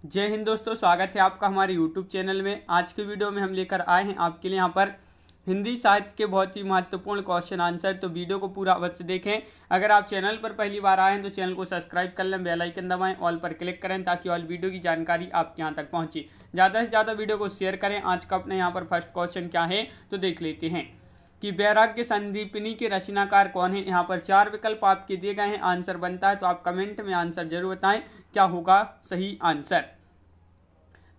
जय हिंद दोस्तों, स्वागत है आपका हमारे YouTube चैनल में। आज के वीडियो में हम लेकर आए हैं आपके लिए यहाँ पर हिंदी साहित्य के बहुत ही महत्वपूर्ण क्वेश्चन आंसर। तो वीडियो को पूरा अवश्य देखें। अगर आप चैनल पर पहली बार आए हैं तो चैनल को सब्सक्राइब कर लें, बेल आइकन दबाएं, ऑल पर क्लिक करें ताकि ऑल वीडियो की जानकारी आपके यहाँ तक पहुँचे। ज़्यादा से ज़्यादा वीडियो को शेयर करें। आज का अपने यहाँ पर फर्स्ट क्वेश्चन क्या है तो देख लेते हैं कि वैराग्य संदीपनी के रचनाकार कौन है। यहाँ पर 4 विकल्प आपके दिए गए हैं, आंसर बनता है तो आप कमेंट में आंसर जरूर बताएं क्या होगा सही आंसर।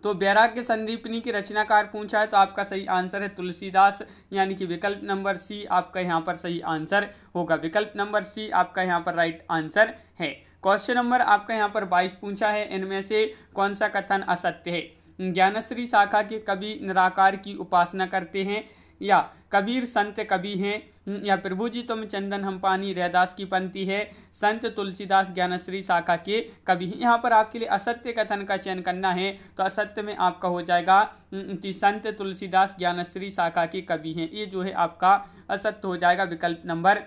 तो वैराग्य संदीपनी की रचनाकार पूछा है तो आपका सही आंसर है तुलसीदास, यानी कि विकल्प नंबर सी आपका यहाँ पर सही आंसर होगा। विकल्प नंबर सी आपका यहाँ पर राइट आंसर है। क्वेश्चन नंबर आपका यहाँ पर 22 पूछा है, इनमें से कौन सा कथन असत्य है। ज्ञानश्री शाखा के कवि निराकार की उपासना करते हैं, या कबीर संत कवि हैं, या प्रभु जी तुम चंदन हम पानी रैदास की पंक्ति है, संत तुलसीदास ज्ञानश्री शाखा के कवि हैं। यहाँ पर आपके लिए असत्य कथन का चयन करना है तो असत्य में आपका हो जाएगा कि संत तुलसीदास ज्ञानश्री शाखा के कवि हैं। ये जो है आपका असत्य हो जाएगा। विकल्प नंबर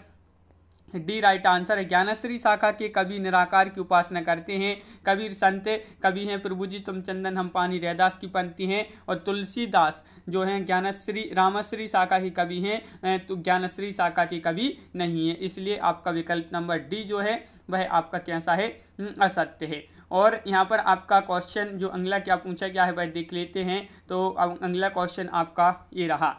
डी राइट आंसर है। ज्ञानश्री शाखा के कवि निराकार की उपासना करते हैं, कबीर संत कवि हैं, प्रभु जी तुम चंदन हम पानी रैदास की पंक्ति हैं, और तुलसीदास जो हैं ज्ञानश्री रामश्री शाखा के कवि हैं, तो ज्ञानश्री शाखा के कवि नहीं है। इसलिए आपका विकल्प नंबर डी जो है वह आपका कैसा है, असत्य है। और यहाँ पर आपका क्वेश्चन जो अगला क्या पूछा गया है वह देख लेते हैं। तो अगला क्वेश्चन आपका ये रहा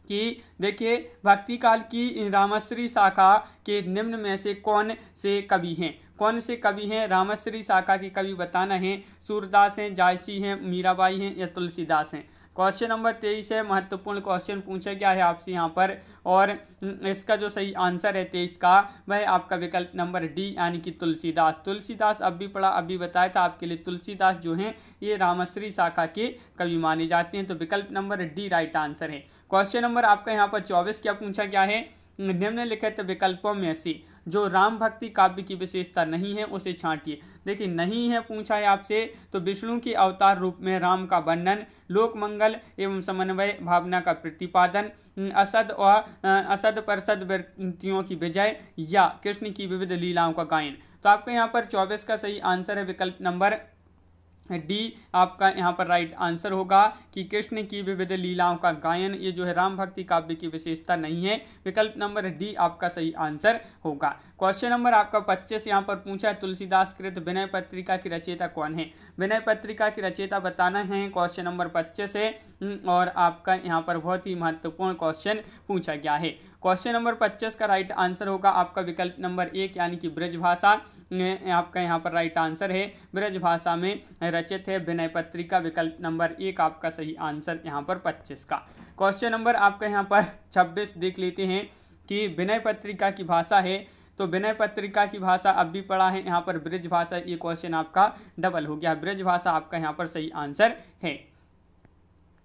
कि देखिए भक्ति काल की रामश्री शाखा के निम्न में से कौन से कवि हैं। कौन से कवि हैं रामश्री शाखा के कवि बताना है। सूरदास हैं, जायसी हैं, मीराबाई हैं, या तुलसीदास हैं। क्वेश्चन नंबर 23 है, महत्वपूर्ण क्वेश्चन पूछा गया है आपसे यहाँ पर, और इसका जो सही आंसर है 23 का वह आपका विकल्प नंबर डी यानी कि तुलसीदास। तुलसीदास अब भी पढ़ा, अभी बताया था आपके लिए। तुलसीदास जो हैं ये रामश्री शाखा के कवि माने जाते हैं। तो विकल्प नंबर डी राइट आंसर है। क्वेश्चन नंबर आपका यहाँ पर 24 क्या पूछा गया है, निम्नलिखित विकल्पों में से जो राम भक्ति काव्य की विशेषता नहीं है उसे छांटिए। देखिए नहीं है पूछा है आपसे तो विष्णु के अवतार रूप में राम का वर्णन, लोक मंगल एवं समन्वय भावना का प्रतिपादन, असद परसद वृत्तियों की विजय, या कृष्ण की विविध लीलाओं का गायन। तो आपका यहाँ पर 24 का सही आंसर है विकल्प नंबर डी आपका यहाँ पर राइट आंसर होगा कि कृष्ण की विविध लीलाओं का गायन ये जो है राम भक्ति काव्य की विशेषता नहीं है। विकल्प नंबर डी आपका सही आंसर होगा। क्वेश्चन नंबर आपका 25 यहाँ पर पूछा है, तुलसीदास कृत विनय पत्रिका की रचयिता कौन है। विनय पत्रिका की रचयिता बताना है। क्वेश्चन नंबर 25 है और आपका यहाँ पर बहुत ही महत्वपूर्ण क्वेश्चन पूछा गया है। क्वेश्चन नंबर 25 का राइट आंसर होगा आपका विकल्प नंबर 1 यानी कि ब्रजभाषा आपका यहाँ पर राइट आंसर है। ब्रजभाषा में रचित है विनय पत्रिका। विकल्प नंबर 1 आपका सही आंसर यहाँ पर 25 का। क्वेश्चन नंबर आपका यहाँ पर 26 देख लेते हैं कि विनय पत्रिका की भाषा है तो विनय पत्रिका की भाषा अब भी पढ़ा है, यहाँ पर ब्रजभाषा। ये क्वेश्चन आपका डबल हो गया। ब्रजभाषा आपका यहाँ पर सही आंसर है।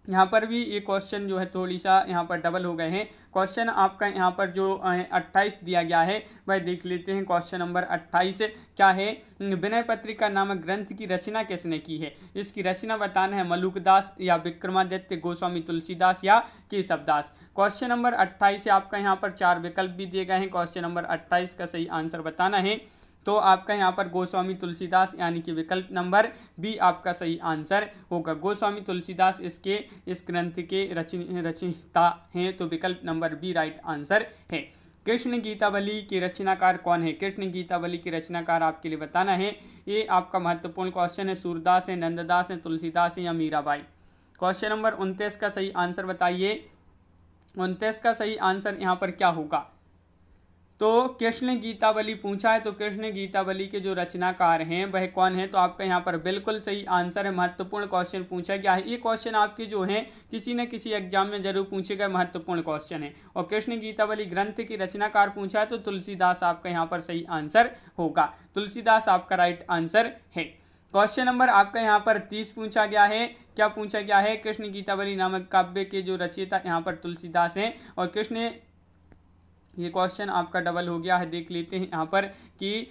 यहाँ पर भी ये क्वेश्चन जो है थोड़ी सा यहाँ पर डबल हो गए हैं। क्वेश्चन आपका यहाँ पर जो 28 दिया गया है वह देख लेते हैं। क्वेश्चन नंबर 28 क्या है, विनय पत्रिका नामक ग्रंथ की रचना किसने की है। इसकी रचना बताना है मलुकदास, या विक्रमादित्य गोस्वामी तुलसीदास, या केशवदास। क्वेश्चन नंबर 28 आपका यहाँ पर 4 विकल्प भी दिए गए हैं। क्वेश्चन नंबर 28 का सही आंसर बताना है तो आपका यहाँ पर गोस्वामी तुलसीदास यानी कि विकल्प नंबर बी आपका सही आंसर होगा। गोस्वामी तुलसीदास इस ग्रंथ के रचयिता हैं। तो विकल्प नंबर बी राइट आंसर है। कृष्ण गीतावली के रचनाकार कौन है। कृष्ण गीतावली के रचनाकार आपके लिए बताना है। ये आपका महत्वपूर्ण क्वेश्चन है। सूरदास है, नंददास है, तुलसीदास है, या मीराबाई। क्वेश्चन नंबर 29 का सही आंसर बताइए। 29 का सही आंसर यहाँ पर क्या होगा, तो कृष्ण गीतावली पूछा है तो कृष्ण गीतावली के जो रचनाकार हैं वह कौन है। तो आपका यहाँ पर बिल्कुल सही आंसर है। महत्वपूर्ण क्वेश्चन पूछा गया है। ये क्वेश्चन आपके जो हैं किसी न किसी एग्जाम में जरूर पूछे गए महत्वपूर्ण क्वेश्चन है। और कृष्ण गीतावली ग्रंथ की रचनाकार पूछा है तो तुलसीदास आपका यहाँ पर सही आंसर होगा। तुलसीदास आपका राइट आंसर है। क्वेश्चन नंबर आपका यहाँ पर 30 पूछा गया है। क्या पूछा गया है, कृष्ण गीतावली नामक काव्य के जो रचयिता यहाँ पर तुलसीदास हैं, और कृष्ण ये क्वेश्चन आपका डबल हो गया है। देख लेते हैं यहाँ पर कि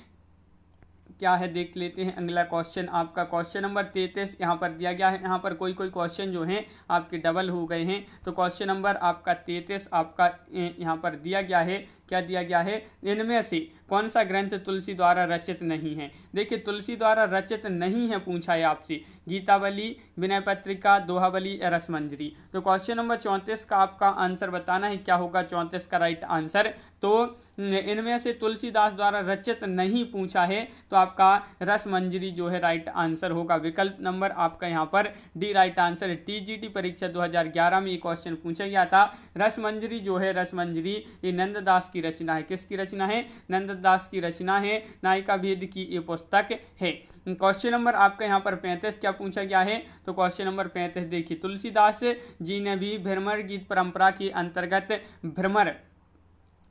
क्या है देख लेते हैं। अगला क्वेश्चन आपका क्वेश्चन नंबर 33 यहाँ पर दिया गया है। यहाँ पर कोई क्वेश्चन जो हैं आपके डबल हो गए हैं। तो क्वेश्चन नंबर आपका 33 आपका यहाँ पर दिया गया है। क्या दिया गया है, इनमें से कौन सा ग्रंथ तुलसी द्वारा रचित नहीं है। देखिए तुलसी द्वारा रचित नहीं है पूछा है आपसे, गीतावली, विनय पत्रिका, दोहावली या रसमंजरी। तो क्वेश्चन नंबर 34 का आपका आंसर बताना है, क्या होगा 34 का राइट आंसर। तो इनमें से तुलसीदास द्वारा रचित नहीं पूछा है, तो आपका रसमंजरी जो है राइट आंसर होगा। विकल्प नंबर आपका यहाँ पर डी राइट आंसर है। टीजीटी परीक्षा 2011 में ये क्वेश्चन पूछा गया था। रसमंजरी जो है, रसमंजरी ये नंददास की रचना है। किसकी रचना है, नंददास की रचना है। नायिका भेद की ये पुस्तक है। क्वेश्चन नंबर आपका यहाँ पर 35 क्या पूछा गया है। तो क्वेश्चन नंबर 35 देखिए, तुलसीदास जी ने भी भ्रमर गीत परंपरा के अंतर्गत भ्रमर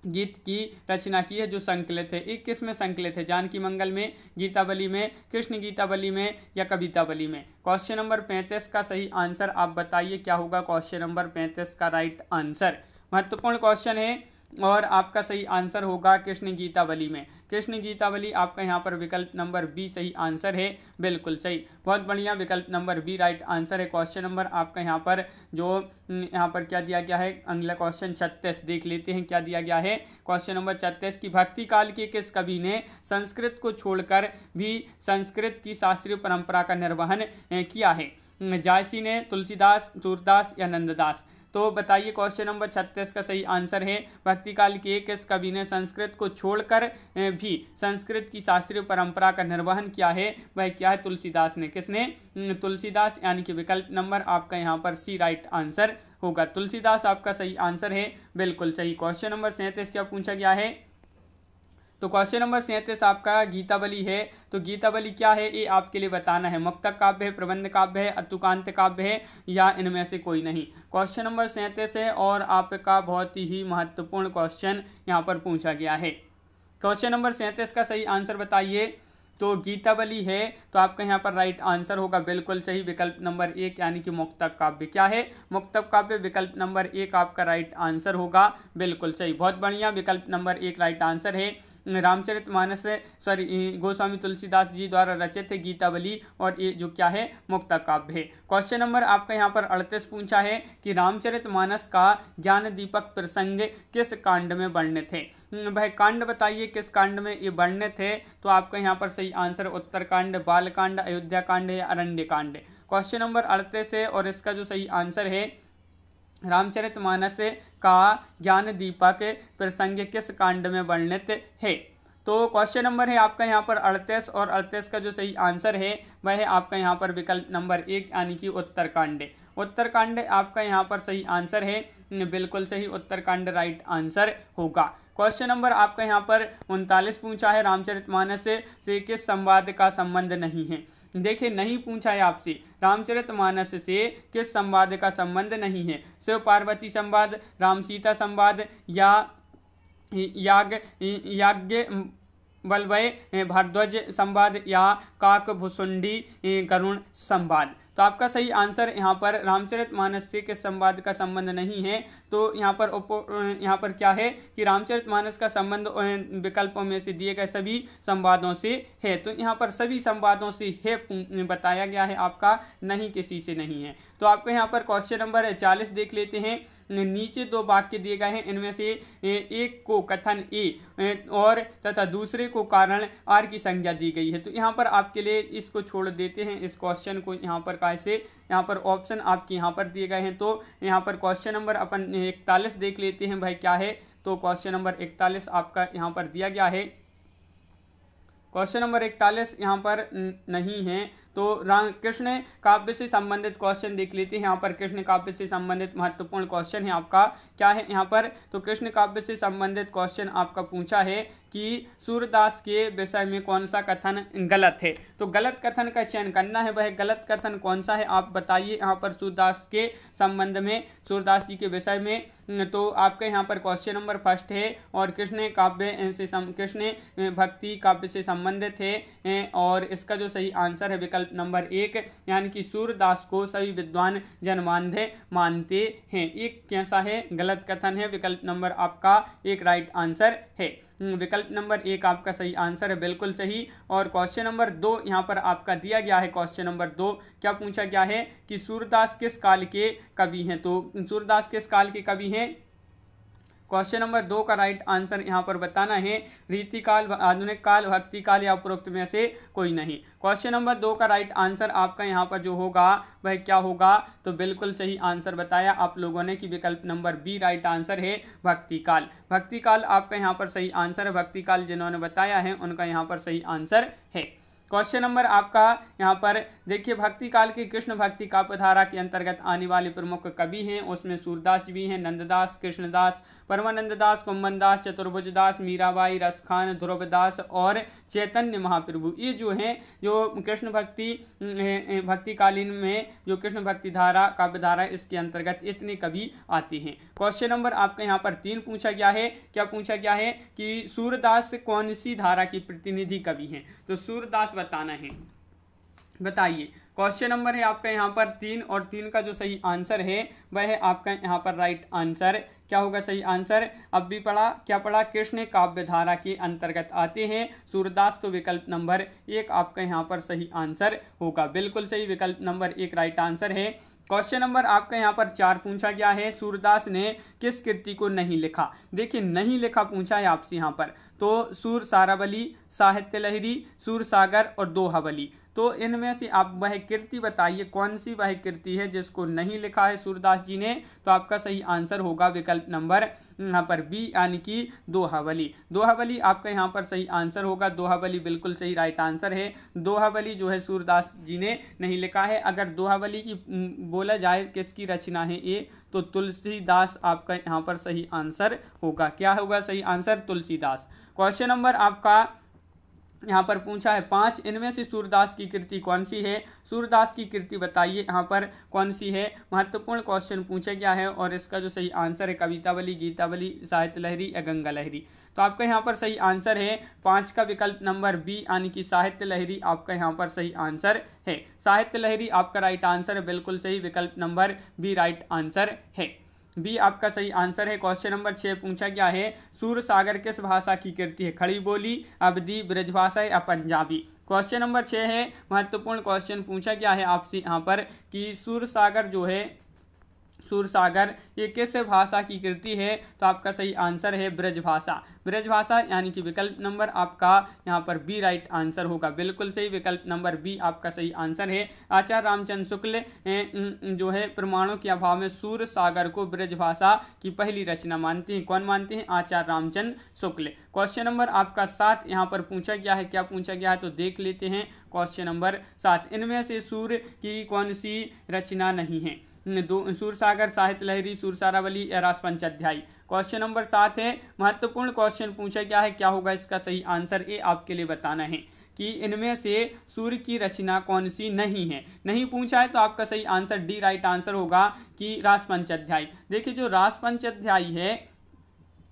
गीत की रचना की है, जो संकलित है। एक किस में संकलित है, जानकी मंगल में, गीतावली में, कृष्ण गीतावली में या कवितावली में। क्वेश्चन नंबर 35 का सही आंसर आप बताइए, क्या होगा क्वेश्चन नंबर 35 का राइट आंसर। महत्वपूर्ण क्वेश्चन है और आपका सही आंसर होगा कृष्ण गीतावली में। कृष्ण गीतावली आपका यहाँ पर विकल्प नंबर बी सही आंसर है, बिल्कुल सही, बहुत बढ़िया, विकल्प नंबर बी राइट आंसर है। क्वेश्चन नंबर आपका यहाँ पर जो यहाँ पर क्या दिया गया है, अगला क्वेश्चन 36 देख लेते हैं क्या दिया गया है। क्वेश्चन नंबर 36 की भक्ति काल के किस कवि ने संस्कृत को छोड़कर भी संस्कृत की शास्त्रीय परंपरा का निर्वहन किया है। जायसी ने, तुलसीदास, सूरदास या नंददास। तो बताइए क्वेश्चन नंबर 36 का सही आंसर है, भक्ति काल के किस कवि ने संस्कृत को छोड़कर भी संस्कृत की शास्त्रीय परंपरा का निर्वहन किया है, वह क्या है, तुलसीदास ने। किसने, तुलसीदास, यानी कि विकल्प नंबर आपका यहाँ पर सी राइट आंसर होगा। तुलसीदास आपका सही आंसर है, बिल्कुल सही। क्वेश्चन नंबर 37 क्या पूछा गया है। तो क्वेश्चन नंबर 37 आपका गीतावली है। तो गीतावली क्या है ये आपके लिए बताना है। मुक्तक काव्य है, प्रबंध काव्य है, अतुकांत काव्य है या इनमें से कोई नहीं। क्वेश्चन नंबर 37 है और आपका बहुत ही महत्वपूर्ण क्वेश्चन यहाँ पर पूछा गया है। क्वेश्चन नंबर 37 का सही आंसर बताइए। तो गीतावली है, तो आपका यहाँ पर राइट आंसर होगा, बिल्कुल सही, विकल्प नंबर 1 यानी कि मुक्तक काव्य। क्या है, मुक्तक काव्य, विकल्प नंबर 1 आपका राइट आंसर होगा, बिल्कुल सही, बहुत बढ़िया, विकल्प नंबर 1 राइट आंसर है। रामचरितमानस गोस्वामी तुलसीदास जी द्वारा रचित है गीतावली, और ये जो क्या है, मुक्तक काव्य है। क्वेश्चन नंबर आपका यहाँ पर 38 पूछा है कि रामचरितमानस का ज्ञान दीपक प्रसंग किस कांड में वर्णित है। भाई कांड बताइए किस कांड में ये वर्णित है। तो आपका यहाँ पर सही आंसर उत्तरकांड, बालकांड, अयोध्या कांड या अरण्य कांड। क्वेश्चन नंबर 38 है और इसका जो सही आंसर है, रामचरितमानस का ज्ञान दीपक प्रसंग किस कांड में वर्णित है। तो क्वेश्चन नंबर है आपका यहाँ पर 38 और 38 का जो सही आंसर है वह है आपका यहाँ पर विकल्प नंबर 1 यानी कि उत्तरकांड। उत्तरकांड आपका यहाँ पर सही आंसर है, बिल्कुल सही, उत्तरकांड राइट आंसर होगा। क्वेश्चन नंबर आपका यहाँ पर 39 पूछा है, रामचरितमानस से किस संवाद का संबंध नहीं है। देखिए नहीं पूछा है आपसे, रामचरितमानस से किस संवाद का संबंध नहीं है। शिव पार्वती संवाद, राम सीता संवाद या याज्ञ वल्लभ भारद्वाज संवाद या काकभुसुंडी गरुण संवाद। तो आपका सही आंसर यहाँ पर रामचरितमानस से किस संवाद का संबंध नहीं है। तो यहाँ पर क्या है कि रामचरितमानस का संबंध विकल्पों में से दिए गए सभी संवादों से है। तो यहाँ पर सभी संवादों से है बताया गया है, आपका नहीं किसी से नहीं है। तो आपको यहाँ पर क्वेश्चन नंबर 40 देख लेते हैं। नीचे दो वाक्य दिए गए हैं, इनमें से एक को कथन ए और तथा दूसरे को कारण आर की संज्ञा दी गई है। तो यहाँ पर आपके लिए इसको छोड़ देते हैं, इस क्वेश्चन को यहाँ पर कैसे, यहाँ पर ऑप्शन आपके यहाँ पर दिए गए हैं। तो यहाँ पर क्वेश्चन नंबर अपन 41 देख लेते हैं भाई क्या है। तो क्वेश्चन नंबर 41 आपका यहाँ पर दिया गया है। क्वेश्चन नंबर 41 यहाँ पर नहीं है। तो कृष्ण काव्य से संबंधित क्वेश्चन देख लेते हैं। यहाँ पर कृष्ण काव्य से संबंधित महत्वपूर्ण क्वेश्चन है आपका, क्या है यहाँ पर। तो कृष्ण काव्य से संबंधित क्वेश्चन आपका पूछा है कि सूरदास के विषय में कौन सा कथन गलत है। तो गलत कथन का चयन करना है, वह गलत कथन कौन सा है आप बताइए। यहाँ पर सूरदास के संबंध में, सूरदास जी के विषय में, तो आपके यहाँ पर क्वेश्चन नंबर 1 है और कृष्ण काव्य से कृष्ण भक्ति काव्य से संबंधित है और इसका जो सही आंसर है विकल्प विकल्प नंबर 1 यानी कि सूरदास को सभी विद्वान जनमानधे मानते हैं। एक कैसा है, गलत कथन है। विकल्प नंबर आपका एक राइट आंसर है। विकल्प नंबर 1 आपका सही आंसर है, बिल्कुल सही। और क्वेश्चन नंबर 2 यहाँ पर आपका दिया गया है। क्वेश्चन नंबर 2 क्या पूछा गया है कि सूरदास किस काल के कवि हैं। तो सूरदास किस काल के कवि हैं। क्वेश्चन नंबर 2 का राइट आंसर यहाँ पर बताना है रीतिकाल, आधुनिक काल, भक्ति काल या उपरोक्त में से कोई नहीं। क्वेश्चन नंबर 2 का राइट आंसर आपका यहाँ पर जो होगा वह क्या होगा, तो बिल्कुल सही आंसर बताया आप लोगों ने कि विकल्प नंबर बी राइट आंसर है भक्ति काल। भक्ति काल आपका यहाँ पर सही आंसर है। भक्ति काल जिन्होंने बताया है उनका यहाँ पर सही आंसर है। क्वेश्चन नंबर आपका यहाँ पर देखिए, भक्ति काल की कृष्ण भक्ति काव्यधारा के अंतर्गत आने वाले प्रमुख कवि हैं, उसमें सूरदास भी हैं, नंददास, कृष्णदास, परमानंद दास, कुंभन दास, चतुर्भुज दास, मीराबाई, रसखान, ध्रुवदास और चैतन्य महाप्रभु। ये जो हैं जो कृष्ण भक्ति कालीन में जो कृष्ण भक्ति धारा काव्यधारा इसके अंतर्गत इतने कवि आते हैं। क्वेश्चन नंबर आपका यहाँ पर 3 पूछा गया है। क्या पूछा गया है कि सूरदास कौन सी धारा की प्रतिनिधि कवि हैं। तो सूरदास बताना है, बताइए। क्वेश्चन नंबर है आपका यहाँ पर 3 और 3 का जो सही आंसर है वह है आपका यहाँ पर राइट आंसर। क्या होगा सही आंसर। अब भी पढ़ा, क्या पढ़ा, कृष्ण काव्य धारा के अंतर्गत आते हैं सूरदास। तो विकल्प नंबर 1 आपका यहाँ पर सही आंसर होगा, बिल्कुल सही। विकल्प नंबर 1 राइट आंसर है। क्वेश्चन नंबर आपका यहाँ पर 4 पूछा गया है, सूरदास ने किस कृति को नहीं लिखा। देखिए नहीं लिखा पूछा है आपसे यहाँ पर, तो सूर सारावली, साहित्य लहरी, सूर सागर और दोहावली। तो इनमें से आप वह कृति बताइए, कौन सी वह कृति है जिसको नहीं लिखा है सूरदास जी ने। तो आपका सही आंसर होगा विकल्प नंबर यहाँ पर बी यानी कि दोहावली। दोहावली आपका यहाँ पर सही आंसर होगा। दोहावली बिल्कुल सही राइट आंसर है। दोहावली जो है सूरदास जी ने नहीं लिखा है। अगर दोहावली की बोला जाए किसकी रचना है ये, तो तुलसीदास आपका यहाँ पर सही आंसर होगा। क्या होगा सही आंसर, तुलसीदास। क्वेश्चन नंबर आपका यहाँ पर पूछा है 5, इनमें से सूरदास की कृति कौन सी है। सूरदास की कृति बताइए यहाँ पर कौन सी है। महत्वपूर्ण क्वेश्चन पूछा गया है और इसका जो सही आंसर है कवितावली, गीतावली, साहित्य लहरी या गंगा लहरी। तो आपका यहाँ पर सही आंसर है 5 का विकल्प नंबर बी यानी कि साहित्य लहरी आपका यहाँ पर सही आंसर है। साहित्य लहरी आपका राइट आंसर है, बिल्कुल सही। विकल्प नंबर बी राइट आंसर है, बी आपका सही आंसर है। क्वेश्चन नंबर 6 पूछा गया है, सूर सागर किस भाषा की कृति है। खड़ी बोली, अवधी, ब्रजभाषा या पंजाबी। क्वेश्चन नंबर 6 है, महत्वपूर्ण क्वेश्चन पूछा गया है आपसे यहाँ पर कि सूर सागर जो है, सूरसागर ये किस भाषा की कृति है। तो आपका सही आंसर है ब्रजभाषा। ब्रजभाषा यानी कि विकल्प नंबर आपका यहाँ पर बी राइट आंसर होगा, बिल्कुल सही। विकल्प नंबर बी आपका सही आंसर है। आचार्य रामचंद्र शुक्ल जो है प्रमाणों के अभाव में सूरसागर को ब्रजभाषा की पहली रचना मानते हैं। कौन मानते हैं, आचार्य रामचंद्र शुक्ल। क्वेश्चन नंबर आपका 7 यहाँ पर पूछा गया है। क्या पूछा गया है तो देख लेते हैं। क्वेश्चन नंबर 7, इनमें से सूर की कौन सी रचना नहीं है। सूरसागर, साहित्य लहरी, सूरसारावली या रास पंचाध्यायी। क्वेश्चन नंबर 7 है, महत्वपूर्ण क्वेश्चन पूछा गया है। क्या होगा इसका सही आंसर, ये आपके लिए बताना है कि इनमें से सूर्य की रचना कौन सी नहीं है। नहीं पूछा है तो आपका सही आंसर डी राइट आंसर होगा कि रास पंचाध्यायी। देखिए जो रास पंचाध्यायी है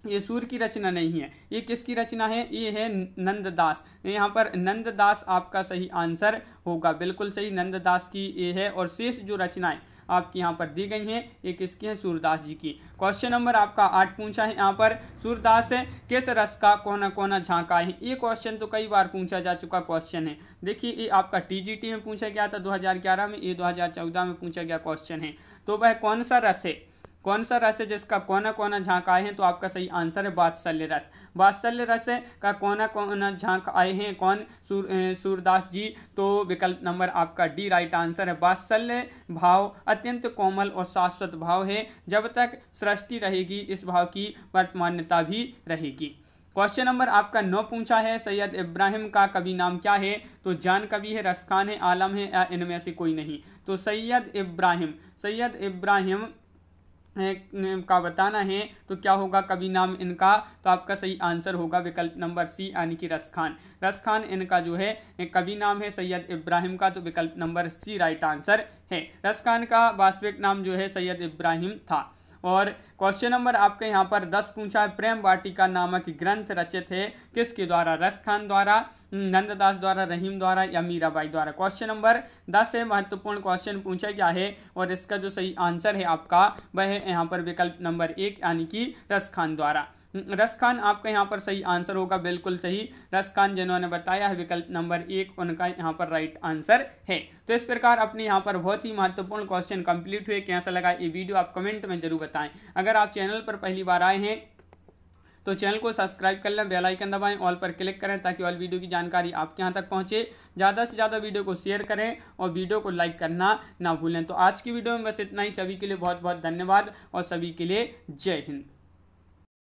ये सूर्य की रचना नहीं है। ये किसकी रचना है, ये है नंददास। यहाँ पर नंददास आपका सही आंसर होगा, बिल्कुल सही। नंददास की ये है और शेष जो रचनाएं आपकी यहाँ पर दी गई हैं ये किसकी हैं, सूरदास जी की। क्वेश्चन नंबर आपका 8 पूछा है यहाँ पर, सूरदास किस रस का कोना कोना झांका है। ये क्वेश्चन तो कई बार पूछा जा चुका क्वेश्चन है। देखिए ये आपका टीजीटी में पूछा गया था 2011 में, ये 2014 में पूछा गया क्वेश्चन है। तो वह कौन सा रस है, कौन सा रस है जिसका कोना कोना झांक आए हैं। तो आपका सही आंसर है वात्सल्य रस। वात्सल्य रस का कोना कोना झांक आए हैं कौन, सूरदास जी। तो विकल्प नंबर आपका डी राइट आंसर है। वात्सल्य भाव अत्यंत कोमल और शाश्वत भाव है, जब तक सृष्टि रहेगी इस भाव की वर्तमानता भी रहेगी। क्वेश्चन नंबर आपका 9 पूछा है, सैयद इब्राहिम का कवि नाम क्या है। तो जान कवि है, रसखान है, आलम है या इनमें से कोई नहीं। तो सैयद इब्राहिम का बताना है तो क्या होगा कवि नाम इनका। तो आपका सही आंसर होगा विकल्प नंबर सी यानी कि रसखान। रसखान इनका जो है कवि नाम है सैयद इब्राहिम का। तो विकल्प नंबर सी राइट आंसर है। रसखान का वास्तविक नाम जो है सैयद इब्राहिम था। और क्वेश्चन नंबर आपके यहाँ पर 10 पूछा है, प्रेम वाटिका नामक ग्रंथ रचित है किसके द्वारा? रस खान द्वारा, नंददास द्वारा, रहीम द्वारा या मीराबाई द्वारा। क्वेश्चन नंबर 10 है, महत्वपूर्ण क्वेश्चन पूछा गया है और इसका जो सही आंसर है आपका वह है यहाँ पर विकल्प नंबर 1 यानी कि रस खान द्वारा। रस खान आपका यहाँ पर सही आंसर होगा, बिल्कुल सही। रस खान जिन्होंने बताया है विकल्प नंबर 1 उनका यहाँ पर राइट आंसर है। तो इस प्रकार अपने यहाँ पर बहुत ही महत्वपूर्ण क्वेश्चन कंप्लीट हुए। कैसा लगा ये वीडियो आप कमेंट में जरूर बताएं। अगर आप चैनल पर पहली बार आए हैं तो चैनल को सब्सक्राइब कर लें, बेल आइकन दबाएं, ऑल पर क्लिक करें ताकि ऑल वीडियो की जानकारी आपके यहाँ तक पहुँचे। ज़्यादा से ज़्यादा वीडियो को शेयर करें और वीडियो को लाइक करना ना भूलें। तो आज की वीडियो में बस इतना ही। सभी के लिए बहुत बहुत धन्यवाद और सभी के लिए जय हिंद।